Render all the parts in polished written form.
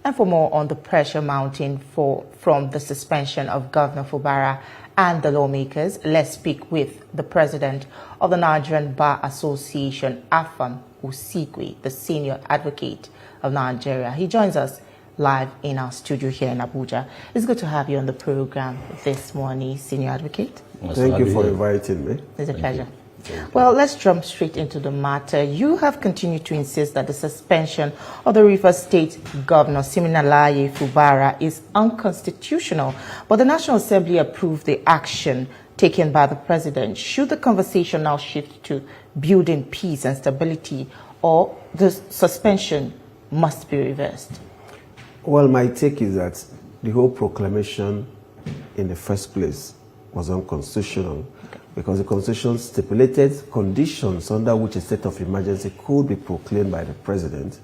And for more on the pressure mounting from the suspension of Governor Fubara and the lawmakers, let's speak with the president of the Nigerian Bar Association, Afam, Osigwe, the senior advocate of Nigeria. He joins us live in our studio here in Abuja. It's good to have you on the program this morning, senior advocate. Thank you for inviting me. It's a pleasure. Well, let's jump straight into the matter. You have continued to insist that the suspension of the Rivers State Governor Siminalayi Fubara is unconstitutional, but the National Assembly approved the action taken by the president. Should the conversation now shift to building peace and stability, or the suspension must be reversed? Well, my take is that the whole proclamation in the first place was unconstitutional. Because the Constitution stipulated conditions under which a state of emergency could be proclaimed by the president,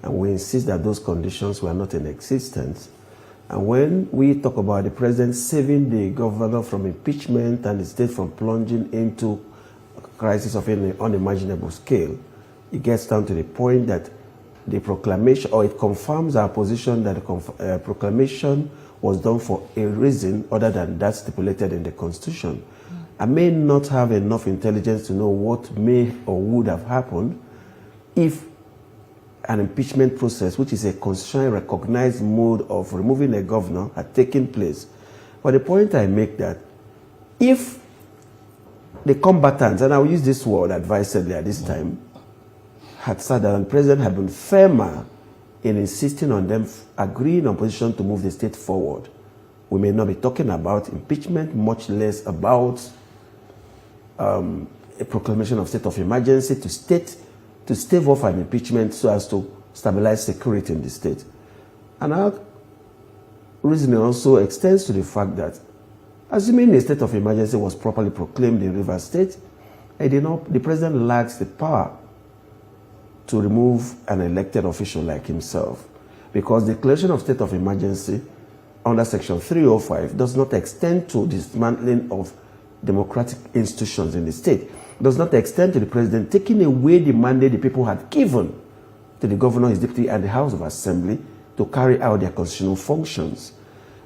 and we insist that those conditions were not in existence. And when we talk about the president saving the governor from impeachment and the state from plunging into a crisis of an unimaginable scale, it gets down to the point that the proclamation, or it confirms our position that the proclamation was done for a reason other than that stipulated in the Constitution. I may not have enough intelligence to know what may or would have happened if an impeachment process, which is a constitutionally recognized mode of removing a governor, had taken place. But the point I make that if the combatants, and I will use this word advisedly at this time, had said that the president had been firmer in insisting on them agreeing on position to move the state forward, we may not be talking about impeachment, much less about a proclamation of state of emergency to stave off an impeachment so as to stabilize security in the state. And our reasoning also extends to the fact that, assuming a state of emergency was properly proclaimed in Rivers State, the president lacks the power to remove an elected official like himself, because the declaration of state of emergency under Section 305 does not extend to dismantling of democratic institutions in the state, does not extend to the president taking away the mandate the people had given to the governor, his deputy, and the House of Assembly to carry out their constitutional functions.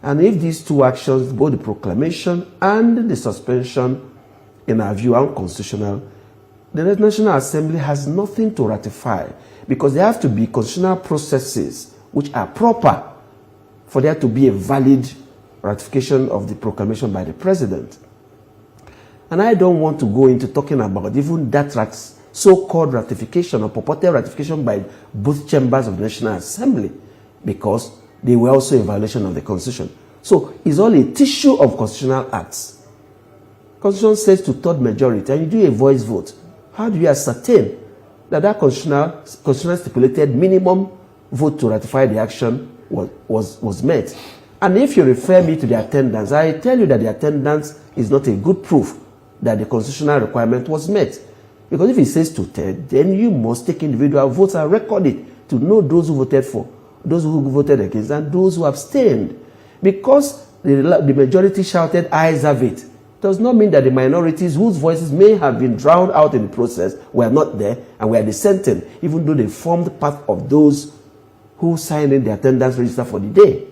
And if these two actions, both the proclamation and the suspension, in our view, are unconstitutional, the National Assembly has nothing to ratify, because there have to be constitutional processes which are proper for there to be a valid ratification of the proclamation by the president. And I don't want to go into talking about even that so-called ratification or purported ratification by both chambers of the National Assembly, because they were also a violation of the Constitution. So it's all a tissue of constitutional acts. Constitution says to third majority, and you do a voice vote. How do you ascertain that that constitutional stipulated minimum vote to ratify the action was met? And if you refer me to the attendance, I tell you that the attendance is not a good proof that the constitutional requirement was met. Because if it says two-thirds, then you must take individual votes and record it to know those who voted for, those who voted against, and those who abstained. Because the majority shouted, "Ayes have it," does not mean that the minorities whose voices may have been drowned out in the process were not there and were dissenting, even though they formed part of those who signed in the attendance register for the day.